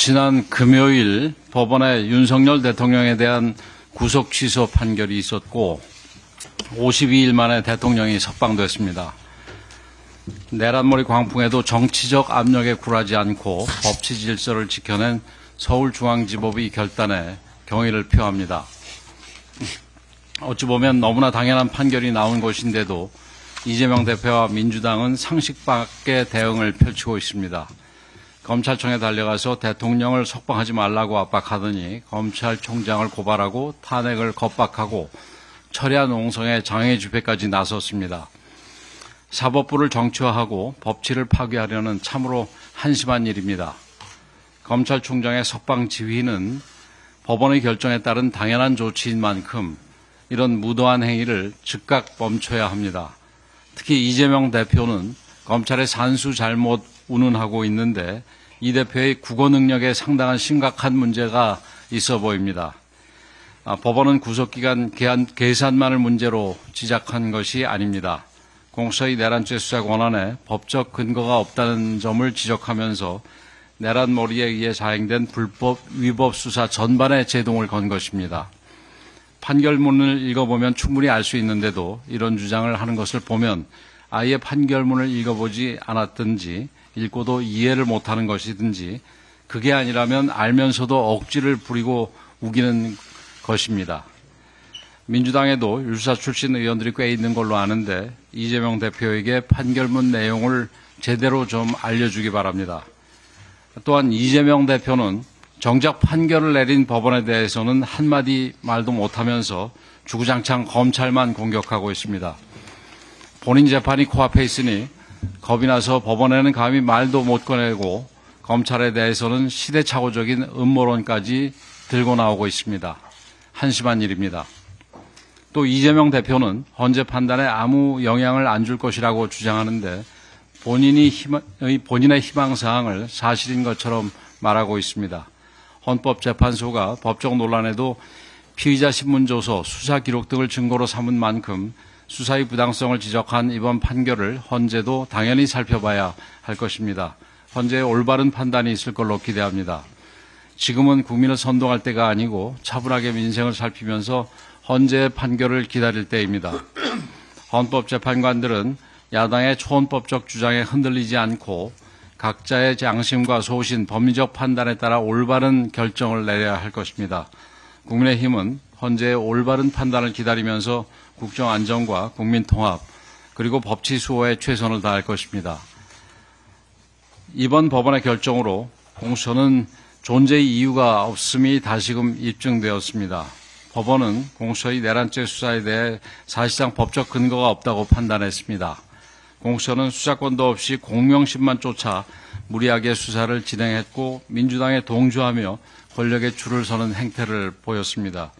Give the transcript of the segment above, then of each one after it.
지난 금요일 법원에 윤석열 대통령에 대한 구속 취소 판결이 있었고 52일 만에 대통령이 석방됐습니다. 내란머리 광풍에도 정치적 압력에 굴하지 않고 법치 질서를 지켜낸 서울중앙지법의 결단에 경의를 표합니다. 어찌 보면 너무나 당연한 판결이 나온 것인데도 이재명 대표와 민주당은 상식 밖의 대응을 펼치고 있습니다. 검찰청에 달려가서 대통령을 석방하지 말라고 압박하더니 검찰총장을 고발하고 탄핵을 겁박하고 철야 농성의 장애 집회까지 나섰습니다. 사법부를 정치화하고 법치를 파괴하려는 참으로 한심한 일입니다. 검찰총장의 석방 지휘는 법원의 결정에 따른 당연한 조치인 만큼 이런 무도한 행위를 즉각 멈춰야 합니다. 특히 이재명 대표는 검찰의 산수 잘못 운운하고 있는데 이 대표의 국어 능력에 상당한 심각한 문제가 있어 보입니다. 법원은 구속기간 계산만을 문제로 지적한 것이 아닙니다. 공수처의 내란죄 수사 권한에 법적 근거가 없다는 점을 지적하면서 내란몰이에 의해 자행된 불법 위법 수사 전반에 제동을 건 것입니다. 판결문을 읽어보면 충분히 알 수 있는데도 이런 주장을 하는 것을 보면 아예 판결문을 읽어보지 않았든지 읽고도 이해를 못하는 것이든지 그게 아니라면 알면서도 억지를 부리고 우기는 것입니다. 민주당에도 율사 출신 의원들이 꽤 있는 걸로 아는데 이재명 대표에게 판결문 내용을 제대로 좀 알려주기 바랍니다. 또한 이재명 대표는 정작 판결을 내린 법원에 대해서는 한마디 말도 못하면서 주구장창 검찰만 공격하고 있습니다. 본인 재판이 코앞에 있으니 겁이 나서 법원에는 감히 말도 못 꺼내고 검찰에 대해서는 시대착오적인 음모론까지 들고 나오고 있습니다. 한심한 일입니다. 또 이재명 대표는 헌재 판단에 아무 영향을 안 줄 것이라고 주장하는데 본인의 희망사항을 사실인 것처럼 말하고 있습니다. 헌법재판소가 법적 논란에도 피의자 신문조서, 수사 기록 등을 증거로 삼은 만큼 수사의 부당성을 지적한 이번 판결을 헌재도 당연히 살펴봐야 할 것입니다. 헌재의 올바른 판단이 있을 걸로 기대합니다. 지금은 국민을 선동할 때가 아니고 차분하게 민생을 살피면서 헌재의 판결을 기다릴 때입니다. 헌법재판관들은 야당의 초헌법적 주장에 흔들리지 않고 각자의 양심과 소신, 법리적 판단에 따라 올바른 결정을 내려야 할 것입니다. 국민의힘은 헌재의 올바른 판단을 기다리면서 국정 안정과 국민 통합 그리고 법치 수호에 최선을 다할 것입니다. 이번 법원의 결정으로 공수처는 존재의 이유가 없음이 다시금 입증되었습니다. 법원은 공수처의 내란죄 수사에 대해 사실상 법적 근거가 없다고 판단했습니다. 공수처는 수사권도 없이 공명심만 쫓아 무리하게 수사를 진행했고 민주당에 동조하며 권력에 줄을 서는 행태를 보였습니다.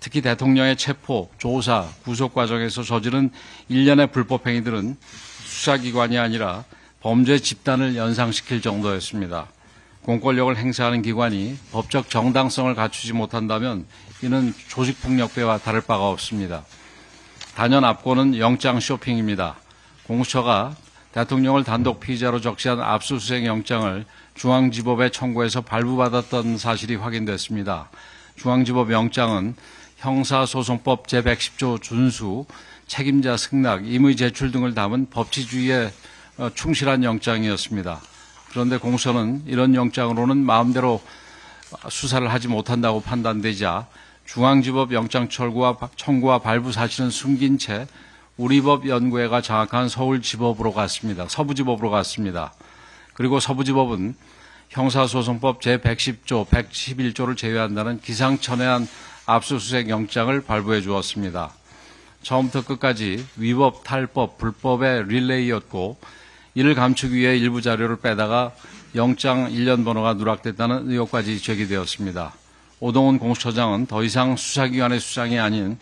특히 대통령의 체포, 조사, 구속 과정에서 저지른 일련의 불법 행위들은 수사기관이 아니라 범죄 집단을 연상시킬 정도였습니다. 공권력을 행사하는 기관이 법적 정당성을 갖추지 못한다면 이는 조직폭력배와 다를 바가 없습니다. 단연 앞권은 영장 쇼핑입니다. 공수처가 대통령을 단독 피의자로 적시한 압수수색 영장을 중앙지법에 청구해서 발부받았던 사실이 확인됐습니다. 중앙지법 영장은 형사소송법 제110조 준수, 책임자 승낙, 임의 제출 등을 담은 법치주의에 충실한 영장이었습니다. 그런데 공수처는 이런 영장으로는 마음대로 수사를 하지 못한다고 판단되자 중앙지법 영장 청구와 발부 사실은 숨긴 채 우리법 연구회가 장악한 서울지법으로 갔습니다. 서부지법으로 갔습니다. 그리고 서부지법은 형사소송법 제110조, 111조를 제외한다는 기상천외한 압수수색 영장을 발부해 주었습니다. 처음부터 끝까지 위법, 탈법, 불법의 릴레이였고 이를 감추기 위해 일부 자료를 빼다가 영장 일련 번호가 누락됐다는 의혹까지 제기되었습니다. 오동훈 공수처장은 더 이상 수사기관의 수장이 아닌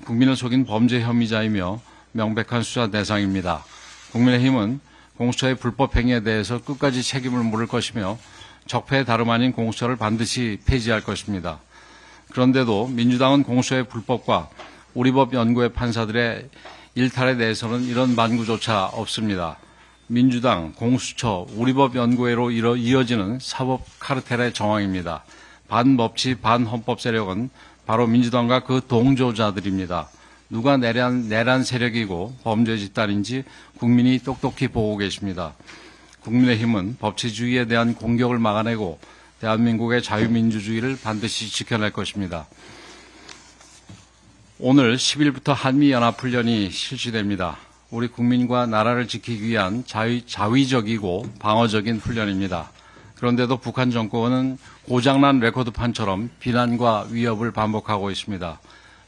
국민을 속인 범죄 혐의자이며 명백한 수사 대상입니다. 국민의힘은 공수처의 불법 행위에 대해서 끝까지 책임을 물을 것이며 적폐의 다름 아닌 공수처를 반드시 폐지할 것입니다. 그런데도 민주당은 공수처의 불법과 우리법 연구회 판사들의 일탈에 대해서는 이런 만구조차 없습니다. 민주당, 공수처, 우리법연구회로 이어지는 사법 카르텔의 정황입니다. 반법치, 반헌법 세력은 바로 민주당과 그 동조자들입니다. 누가 내란 세력이고 범죄 집단인지 국민이 똑똑히 보고 계십니다. 국민의힘은 법치주의에 대한 공격을 막아내고 대한민국의 자유민주주의를 반드시 지켜낼 것입니다. 오늘 10일부터 한미연합훈련이 실시됩니다. 우리 국민과 나라를 지키기 위한 자위적이고 방어적인 훈련입니다. 그런데도 북한 정권은 고장난 레코드판처럼 비난과 위협을 반복하고 있습니다.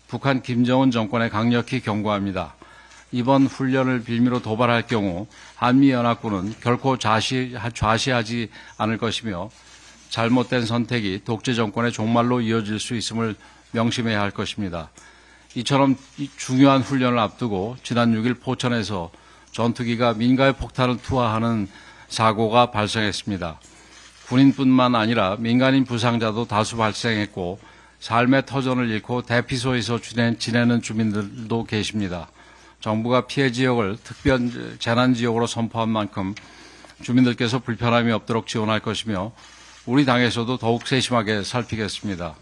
북한 김정은 정권에 강력히 경고합니다. 이번 훈련을 빌미로 도발할 경우 한미연합군은 결코 좌시하지 않을 것이며 잘못된 선택이 독재 정권의 종말로 이어질 수 있음을 명심해야 할 것입니다. 이처럼 중요한 훈련을 앞두고 지난 6일 포천에서 전투기가 민가에 폭탄을 투하하는 사고가 발생했습니다. 군인뿐만 아니라 민간인 부상자도 다수 발생했고 삶의 터전을 잃고 대피소에서 지내는 주민들도 계십니다. 정부가 피해 지역을 특별 재난지역으로 선포한 만큼 주민들께서 불편함이 없도록 지원할 것이며 우리 당에서도 더욱 세심하게 살피겠습니다.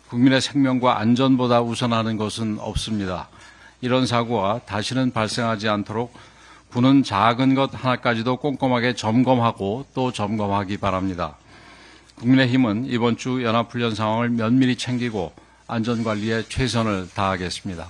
국민의 생명과 안전보다 우선하는 것은 없습니다. 이런 사고가 다시는 발생하지 않도록 군은 작은 것 하나까지도 꼼꼼하게 점검하고 또 점검하기 바랍니다. 국민의힘은 이번 주 연합훈련 상황을 면밀히 챙기고 안전관리에 최선을 다하겠습니다.